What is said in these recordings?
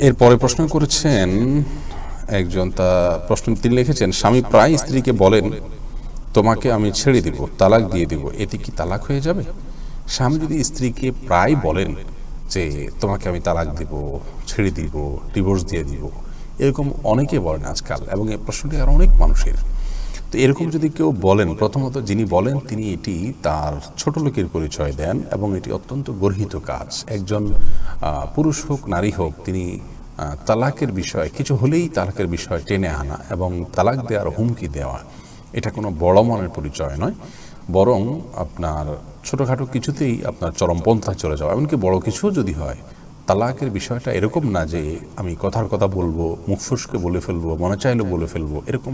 এরপরে প্রশ্ন করেছেন একজন, তা প্রশ্ন তিনি লিখেছেন, স্বামী প্রায় স্ত্রীকে বলেন তোমাকে আমি ছেড়ে দিব, তালাক দিয়ে দিব, এতে কি তালাক হয়ে যাবে? স্বামী যদি স্ত্রীকে প্রায় বলেন যে তোমাকে আমি তালাক দিব, ছেড়ে দিব, ডিভোর্স দিয়ে দিব, এরকম অনেকে বলেন আজকাল, এবং এই প্রশ্নটি আর অনেক মানুষের। তো এরকম যদি কেউ বলেন, প্রথমত যিনি বলেন তিনি এটি তার ছোট লোকের পরিচয় দেন, এবং এটি অত্যন্ত গর্হিত কাজ। একজন পুরুষ হোক নারী হোক, তিনি তালাকের বিষয় কিছু হলেই তালাকের বিষয় টেনে আনা এবং তালাক দেওয়ার হুমকি দেওয়া, এটা কোনো বড় মনের পরিচয় নয়, বরং আপনার ছোটোখাটো কিছুতেই আপনার চরমপন্থায় চলে যাওয়া। এমনকি বড় কিছু যদি হয়, তালাকের বিষয়টা এরকম না যে আমি কথার কথা বলবো, মুখ ফুসকে বলে ফেলবো, মনে চাইলে বলে ফেলবো, এরকম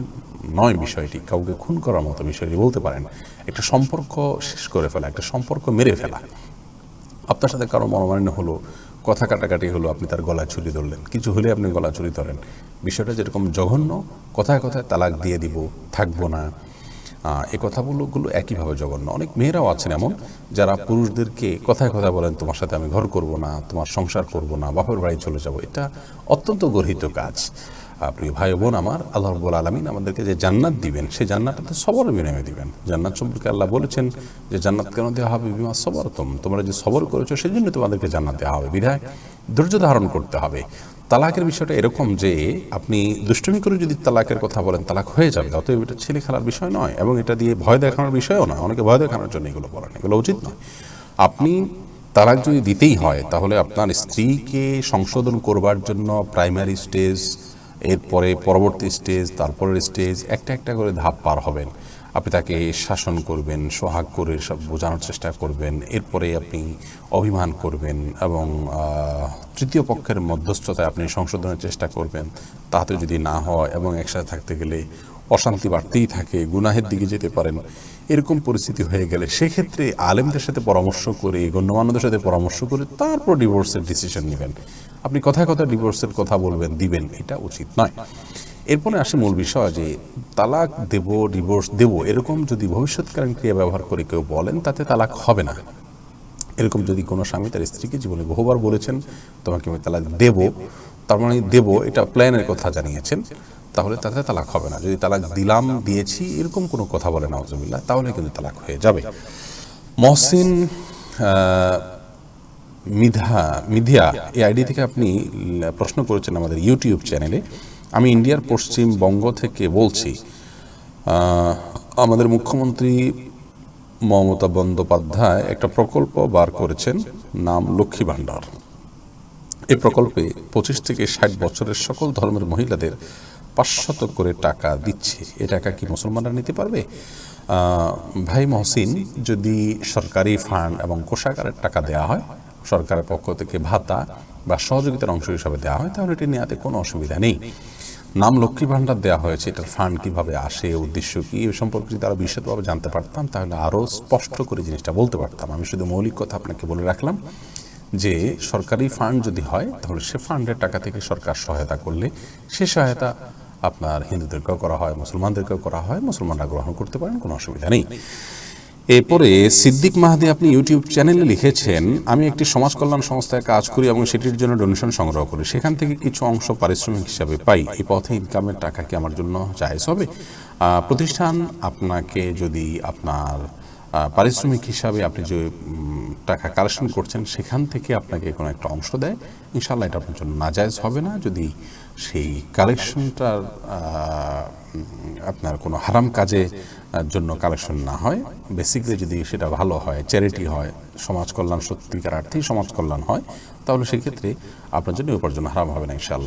নয় বিষয়টি। কাউকে খুন করার মতো বিষয়টি বলতে পারেন। একটা সম্পর্ক শেষ করে ফেলা, একটা সম্পর্ক মেরে ফেলা। আপনার সাথে কারো মনোমালিন্য হলো, কথা কাটাকাটি হলো, আপনি তার গলায় ছুরি ধরলেন, কিছু হলে আপনি গলা ছুরি ধরেন, বিষয়টা যেরকম জঘন্য, কথায় কথায় তালাক দিয়ে দিব, থাকবো না, এই কথাগুলো একইভাবে জঘন্য। অনেক মেয়েরাও আছেন এমন, যারা পুরুষদেরকে কথায় কথা বলেন তোমার সাথে আমি ঘর করব না, তোমার সংসার করব না, বাপের বাড়ি চলে যাব। এটা অত্যন্ত গর্হিত কাজ। প্রিয় ভাই বোন আমার, আল্লাহ রাব্বুল আলামিন আমাদেরকে যে জান্নাত দিবেন, সেই জান্নাতটা সবরের বিনিময়ে দিবেন। জান্নাত সম্পর্কে আল্লাহ বলেছেন যে জান্নাত কেন দেওয়া হবে? বিমা সবরতুম, তোমরা যে সবর করেছো সেই জন্য তোমাদেরকে জান্নাত দেওয়া হবে। বিধায় ধৈর্য ধারণ করতে হবে। তালাকের বিষয়টা এরকম যে আপনি দুষ্টুমি করে যদি তালাকের কথা বলেন, তালাক হয়ে যাবে, অতএব এটা ছেলে খেলার বিষয় নয়, এবং এটা দিয়ে ভয় দেখানোর বিষয়ও না। অনেকে ভয় দেখানোর জন্য এগুলো বলেন, এগুলো উচিত নয়। আপনি তালাক যদি দিতেই হয়, তাহলে আপনার স্ত্রীকে সংশোধন করবার জন্য প্রাইমারি স্টেজ, এরপরে পরবর্তী স্টেজ, তারপরের স্টেজ, একটা একটা করে ধাপ পার হবেন। আপনি তাকে শাসন করবেন, সোহাগ করে সব বোঝানোর চেষ্টা করবেন, এরপরে আপনি অভিমান করবেন, এবং তৃতীয় পক্ষের মধ্যস্থতায় আপনি সংশোধনের চেষ্টা করবেন। তাতে যদি না হয় এবং একসাথে থাকতে গেলে অশান্তি বাড়তেই থাকে, গুনাহের দিকে যেতে পারেন, এরকম পরিস্থিতি হয়ে গেলে সেক্ষেত্রে আলেমদের সাথে পরামর্শ করে, গণ্যমান্যদের সাথে পরামর্শ করে তারপর ডিভোর্সের ডিসিশন নেবেন। আপনি কথায় কথায় ডিভোর্সের কথা বলবেন, দিবেন, এটা উচিত নয়। এরপরে আসে মূল বিষয় যে তালাক দেব, ডিভোর্স দেব, এরকম যদি ভবিষ্যৎকালীন ক্রিয়া ব্যবহার করে কেউ বলেন, তাতে তালাক হবে না। এরকম যদি কোনো স্বামী তার স্ত্রীকে জীবনে বহুবার বলেছেন তোমাকে আমি তালাক দেব, তার মানে দেব এটা প্ল্যানের কথা জানিয়েছেন, তাহলে তাতে তালাক হবে না। যদি তালাক দিলাম, দিয়েছি, এরকম কোনো কথা বলে নাউজুবিল্লাহ, তাহলে কিন্তু তালাক হয়ে যাবে। মহসিন মিধিয়া এই আইডি থেকে আপনি প্রশ্ন করেছেন আমাদের ইউটিউব চ্যানেলে, আমি ইন্ডিয়ার পশ্চিমবঙ্গ থেকে বলছি, আমাদের মুখ্যমন্ত্রী মমতা বন্দ্যোপাধ্যায় একটা প্রকল্প বার করেছেন, নাম লক্ষ্মী ভাণ্ডার। এই প্রকল্পে 25 থেকে 60 বছরের সকল ধর্মের মহিলাদের 500 করে টাকা দিচ্ছে। এ টাকা কি মুসলমানরা নিতে পারবে? ভাই মহসিন, যদি সরকারি ফান্ড এবং কোষাগারের টাকা দেওয়া হয়, সরকারের পক্ষ থেকে ভাতা বা সহযোগিতার অংশ হিসাবে দেওয়া হয়, তাহলে এটি নেওয়াতে কোনো অসুবিধা নেই। নাম লক্ষ্মী ভাণ্ডার দেওয়া হয়েছে, এটার ফান্ড কীভাবে আসে, উদ্দেশ্য কী, এ সম্পর্কে যদি আরও বিশদভাবে জানতে পারতাম তাহলে আরও স্পষ্ট করে জিনিসটা বলতে পারতাম। আমি শুধু মৌলিক কথা আপনাকে বলে রাখলাম যে সরকারি ফান্ড যদি হয়, তাহলে সে ফান্ডের টাকা থেকে সরকার সহায়তা করলে সে সহায়তা আপনার হিন্দুদেরকেও করা হয়, মুসলমানদেরকেও করা হয়, মুসলমানরা গ্রহণ করতে পারেন, কোনো অসুবিধা নেই। এরপরে সিদ্দিক মাহাদি আপনি ইউটিউব চ্যানেলে লিখেছেন, আমি একটি সমাজ কল্যাণ সংস্থায় কাজ করি এবং সেটির জন্য ডোনেশন সংগ্রহ করি, সেখান থেকে কিছু অংশ পারিশ্রমিক হিসাবে পাই, এই পথে ইনকামের টাকা কি আমার জন্য জায়েজ হবে? প্রতিষ্ঠান আপনাকে যদি আপনার পারিশ্রমিক হিসাবে আপনি যে টাকা কালেকশন করছেন সেখান থেকে আপনাকে কোনো একটা অংশ দেয়, ইনশাআল্লাহ এটা আপনার জন্য নাজায়েজ হবে না, যদি সেই কালেকশনটার আপনার কোনো হারাম কাজে জন্য কালেকশন না হয়। বেসিক্যালি যদি সেটা ভালো হয়, চ্যারিটি হয়, সমাজ কল্যাণ, সত্যিকার অর্থেই সমাজ কল্যাণ হয়, তাহলে সেক্ষেত্রে আপনার জন্য উপার্জন হারাম হবে না ইনশাআল্লাহ।